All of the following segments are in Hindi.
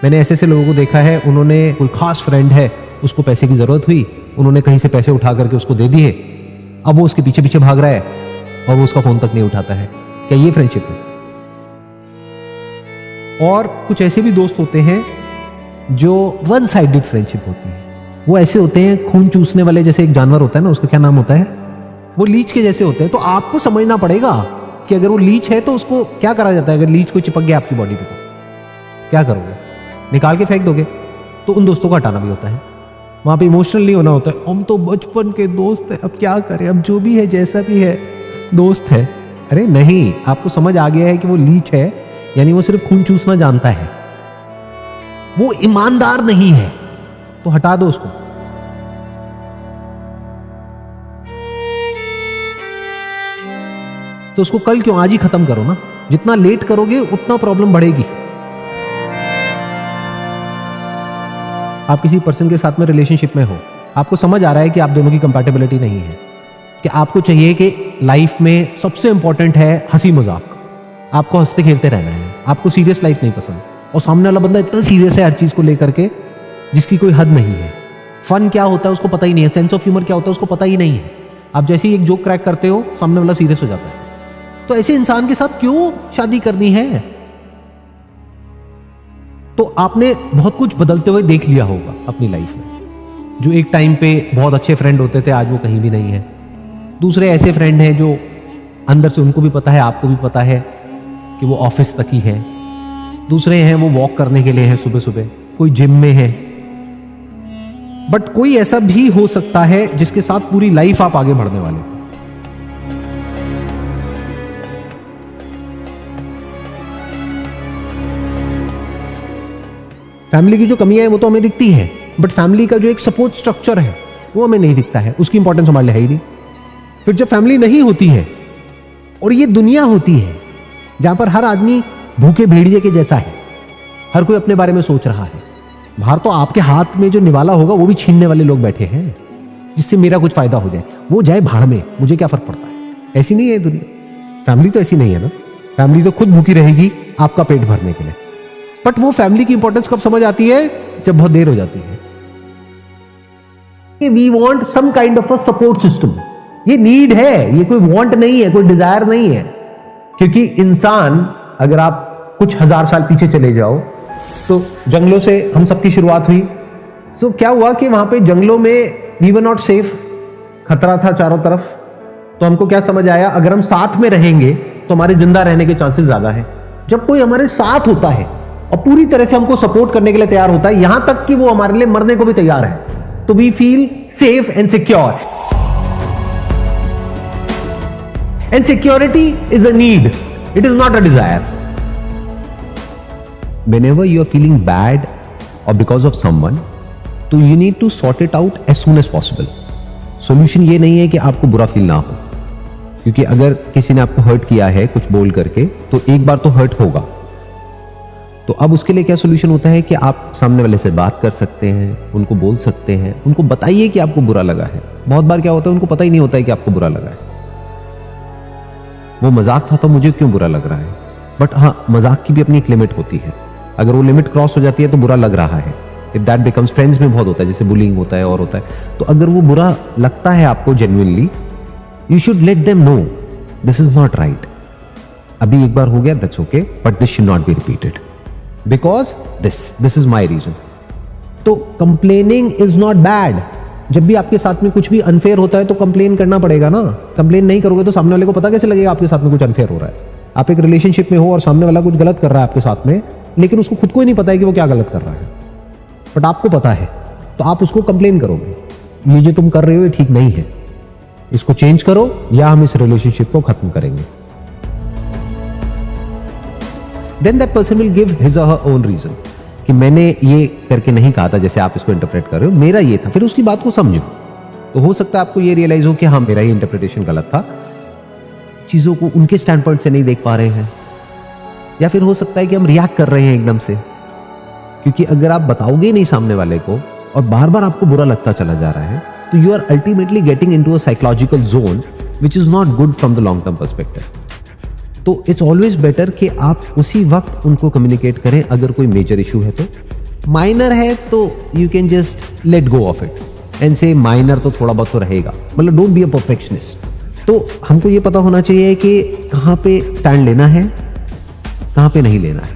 मैंने ऐसे ऐसे लोगों को देखा है, उन्होंने कोई खास फ्रेंड है, उसको पैसे की जरूरत हुई, उन्होंने कहीं से पैसे उठा करके उसको दे दिए, अब वो उसके पीछे पीछे भाग रहा है और वो उसका फोन तक नहीं उठाता है। क्या ये फ्रेंडशिप है? और कुछ ऐसे भी दोस्त होते हैं जो वन साइडेड फ्रेंडशिप होती है। वो ऐसे होते हैं खून चूसने वाले, जैसे एक जानवर होता है ना, उसका क्या नाम होता है, वो लीच के जैसे होते हैं। तो आपको समझना पड़ेगा कि अगर वो लीच है तो उसको क्या करा जाता है। अगर लीच को चिपक गया आपकी बॉडी पे तो क्या करोगे? निकाल के फेंक दोगे। तो उन दोस्तों को हटाना भी होता है। वहां पे इमोशनल नहीं होना होता है, हम तो बचपन के दोस्त हैं, अब क्या करें, अब जो भी है जैसा भी है दोस्त है। अरे नहीं, आपको समझ आ गया है कि वो लीच है, यानी वो सिर्फ खून चूसना जानता है, वो ईमानदार नहीं है, तो हटा दो उसको। तो उसको कल क्यों, आज ही खत्म करो ना। जितना लेट करोगे उतना प्रॉब्लम बढ़ेगी। आप किसी पर्सन के साथ में रिलेशनशिप में हो, आपको समझ आ रहा है कि आप दोनों की कंपैटिबिलिटी नहीं है, कि आपको चाहिए कि लाइफ में सबसे इंपॉर्टेंट है हंसी मजाक, आपको हंसते खेलते रहना है, आपको सीरियस लाइफ नहीं पसंद, और सामने वाला बंदा इतना सीरियस है हर चीज को लेकर के जिसकी कोई हद नहीं है। फन क्या होता है उसको पता ही नहीं है, सेंस ऑफ ह्यूमर क्या होता है उसको पता ही नहीं है। आप जैसे ही एक जोक क्रैक करते हो, सामने वाला सीरियस हो जाता है। तो ऐसे इंसान के साथ क्यों शादी करनी है? तो आपने बहुत कुछ बदलते हुए देख लिया होगा अपनी लाइफ में। जो एक टाइम पे बहुत अच्छे फ्रेंड होते थे, आज वो कहीं भी नहीं है। दूसरे ऐसे फ्रेंड हैं जो अंदर से उनको भी पता है, आपको भी पता है कि वो ऑफिस तक ही है। दूसरे हैं वो वॉक करने के लिए हैं सुबह सुबह, कोई जिम में है। बट कोई ऐसा भी हो सकता है जिसके साथ पूरी लाइफ आप आगे बढ़ने वाले हो। फैमिली की जो कमियां है वो तो हमें दिखती है, बट फैमिली का जो एक सपोर्ट स्ट्रक्चर है वो हमें नहीं दिखता है, उसकी इंपॉर्टेंस हमारे लिए है ही नहीं। फिर जब फैमिली नहीं होती है और ये दुनिया होती है जहां पर हर आदमी भूखे भेड़िए के जैसा है, हर कोई अपने बारे में सोच रहा है, बाहर तो आपके हाथ में जो निवाला होगा वो भी छीनने वाले लोग बैठे हैं, जिससे मेरा कुछ फायदा हो जाए, वो जाए भाड़ में, मुझे क्या फर्क पड़ता है। ऐसी नहीं है दुनिया। फैमिली तो ऐसी नहीं है ना। फैमिली तो खुद भूखी रहेगी आपका पेट भरने के लिए। बट वो फैमिली की इंपॉर्टेंस कब समझ आती है? जब बहुत देर हो जाती है। We want some kind of a support system. ये नीड है, ये कोई वॉन्ट नहीं है, कोई डिजायर नहीं है। क्योंकि इंसान, अगर आप कुछ हजार साल पीछे चले जाओ तो जंगलों से हम सबकी शुरुआत हुई। सो क्या हुआ कि वहां पे जंगलों में वी वर नॉट सेफ, खतरा था चारों तरफ। तो हमको क्या समझ आया, अगर हम साथ में रहेंगे तो हमारे जिंदा रहने के चांसेस ज्यादा है। जब कोई हमारे साथ होता है और पूरी तरह से हमको सपोर्ट करने के लिए तैयार होता है, यहां तक कि वो हमारे लिए मरने को भी तैयार है, तो we feel safe and secure. And security is a need, it is not a desire. Whenever you are feeling bad or because of someone, तो you need to sort it out as soon as possible. Solution ये नहीं है कि आपको बुरा फील ना हो, क्योंकि अगर किसी ने आपको हर्ट किया है कुछ बोल करके तो एक बार तो हर्ट होगा। तो अब उसके लिए क्या सोल्यूशन होता है कि आप सामने वाले से बात कर सकते हैं, उनको बोल सकते हैं, उनको बताइए कि आपको बुरा लगा है। बहुत बार क्या होता है, उनको पता ही नहीं होता है कि आपको बुरा लगा है। वो मजाक था तो मुझे क्यों बुरा लग रहा है। बट हाँ, मजाक की भी अपनी एक लिमिट होती है। अगर वो लिमिट क्रॉस हो जाती है तो बुरा लग रहा है। इफ दैट बिकम्स, फ्रेंड्स में बहुत होता है, जैसे बुलिंग होता है और होता है। तो अगर वो बुरा लगता है आपको genuinely, you should let them know this is not right. अभी एक बार हो गया, that's okay, but this should not be repeated because this is my reason. तो कंप्लेनिंग इज नॉट बैड। जब भी आपके साथ में कुछ भी अनफेयर होता है तो कंप्लेन करना पड़ेगा ना। कंप्लेन नहीं करोगे तो सामने वाले को पता कैसे लगेगा आपके साथ में कुछ अनफेयर हो रहा है। आप एक रिलेशनशिप में हो और सामने वाला कुछ गलत कर रहा है आपके साथ में, लेकिन उसको खुद को ही नहीं पता है कि वो क्या गलत कर रहा है, बट आपको पता है, तो आप उसको कंप्लेन करोगे, ये जो तुम कर रहे हो ये ठीक नहीं है, इसको चेंज करो या हम इस रिलेशनशिप को खत्म करेंगे। Then that person will give his or her own reason कि मैंने ये करके नहीं कहा था जैसे आप इसको इंटरप्रेट कर रहे हो, मेरा ये था। फिर उसकी बात को समझो, तो हो सकता है आपको ये रियलाइज हो कि हाँ, मेरा ही इंटरप्रिटेशन गलत था, चीजों को उनके स्टैंड पॉइंट से नहीं देख पा रहे हैं। या फिर हो सकता है कि हम रिएक्ट कर रहे हैं एकदम से, क्योंकि अगर आप बताओगे नहीं सामने वाले को और बार बार आपको बुरा लगता चला जा रहा है, तो you are ultimately getting into a psychological zone which is not good from the long term perspective. तो इट्स ऑलवेज बेटर कि आप उसी वक्त उनको कम्युनिकेट करें अगर कोई मेजर इशू है तो। माइनर है तो you can just let go of it and से माइनर तो थोड़ा बहुत तो रहेगा, मतलब डोंट बी अ परफेक्शनिस्ट। तो हमको ये पता होना चाहिए कि कहां पे स्टैंड लेना है, कहां पे नहीं लेना है।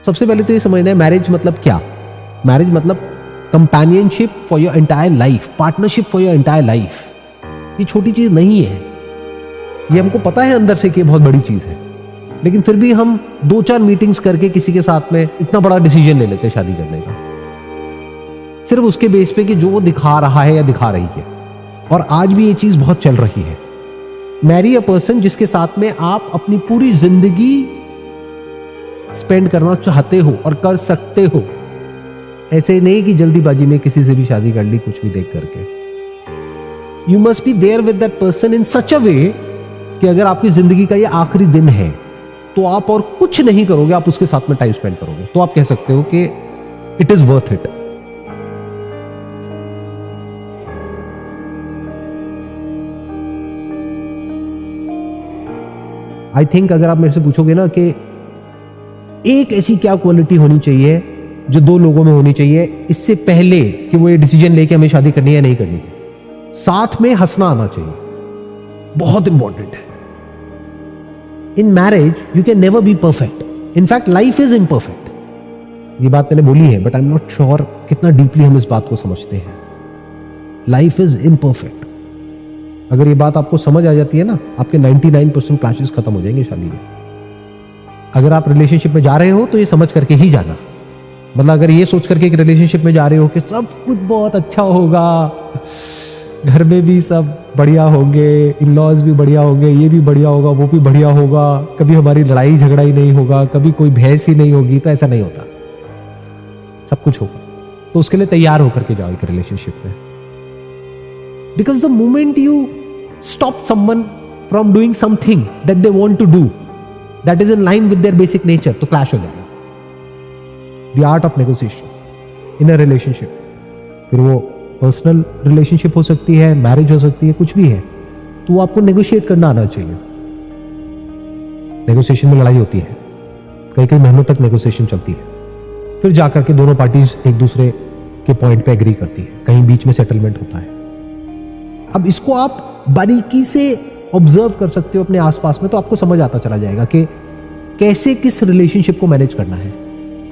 सबसे पहले तो ये समझना है मैरिज मतलब क्या। मैरिज मतलब companionship for your entire life, partnership for your entire life. ये छोटी चीज नहीं है, ये हमको पता है अंदर से कि बहुत बड़ी चीज है, लेकिन फिर भी हम 2-4 मीटिंग्स करके किसी के साथ में इतना बड़ा डिसीजन ले लेते हैं शादी करने का, सिर्फ उसके बेस पे कि जो वो दिखा रहा है या दिखा रही है। और आज भी ये चीज बहुत चल रही है। मैरी अ पर्सन जिसके साथ में आप अपनी पूरी जिंदगी स्पेंड करना चाहते हो और कर सकते हो। ऐसे नहीं कि जल्दीबाजी में किसी से भी शादी कर ली कुछ भी देख करके। You must be there with that person in such a way कि अगर आपकी जिंदगी का ये आखिरी दिन है तो आप और कुछ नहीं करोगे, आप उसके साथ में टाइम स्पेंड करोगे, तो आप कह सकते हो कि it is worth it. I think अगर आप मेरे से पूछोगे ना कि एक ऐसी क्या क्वालिटी होनी चाहिए जो 2 लोगों में होनी चाहिए इससे पहले कि वो ये डिसीजन लेके हमें शादी करनी है या नहीं करनी, साथ में हंसना आना चाहिए, बहुत इंपॉर्टेंट है। In marriage you can never be perfect, in fact life is imperfect. ये बात मैंने बोली है but I am not sure कितना डीपली हम इस बात को समझते हैं। Life is imperfect. अगर ये बात आपको समझ आ जाती है ना, आपके 99% क्लैशेस खत्म हो जाएंगे शादी में। अगर आप रिलेशनशिप में जा रहे हो तो ये समझ करके ही जाना, मतलब अगर ये सोच करके एक रिलेशनशिप में जा रहे हो कि सब कुछ बहुत अच्छा होगा, घर में भी सब बढ़िया होंगे, इन-लॉज भी बढ़िया होंगे, ये भी बढ़िया होगा, वो भी बढ़िया होगा, कभी हमारी लड़ाई झगड़ा ही नहीं होगा, कभी कोई बहस ही नहीं होगी, तो ऐसा नहीं होता। सब कुछ होगा तो उसके लिए तैयार होकर के जाओ एक रिलेशनशिप में। Because the moment you stop someone from doing something that they want to do that is in line with their basic nature, तो क्लैश हो जाएगा। The art of negotiation in a relationship, फिर वो पर्सनल रिलेशनशिप हो सकती है, मैरिज हो सकती है, कुछ भी है, तो आपको नेगोशिएट करना आना चाहिए। नेगोशिएशन में लड़ाई होती है, कई कई महीनों तक नेगोशिएशन चलती है, फिर जाकर के दोनों पार्टीज एक दूसरे के पॉइंट पे एग्री करती है, कहीं बीच में सेटलमेंट होता है। अब इसको आप बारीकी से ऑब्जर्व कर सकते हो अपने आसपास में, तो आपको समझ आता चला जाएगा कि कैसे किस रिलेशनशिप को मैनेज करना है।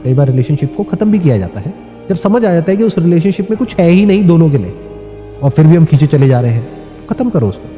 कई बार रिलेशनशिप को खत्म भी किया जाता है जब समझ आ जाता है कि उस रिलेशनशिप में कुछ है ही नहीं दोनों के लिए, और फिर भी हम खींचे चले जा रहे हैं, तो खत्म करो उसको।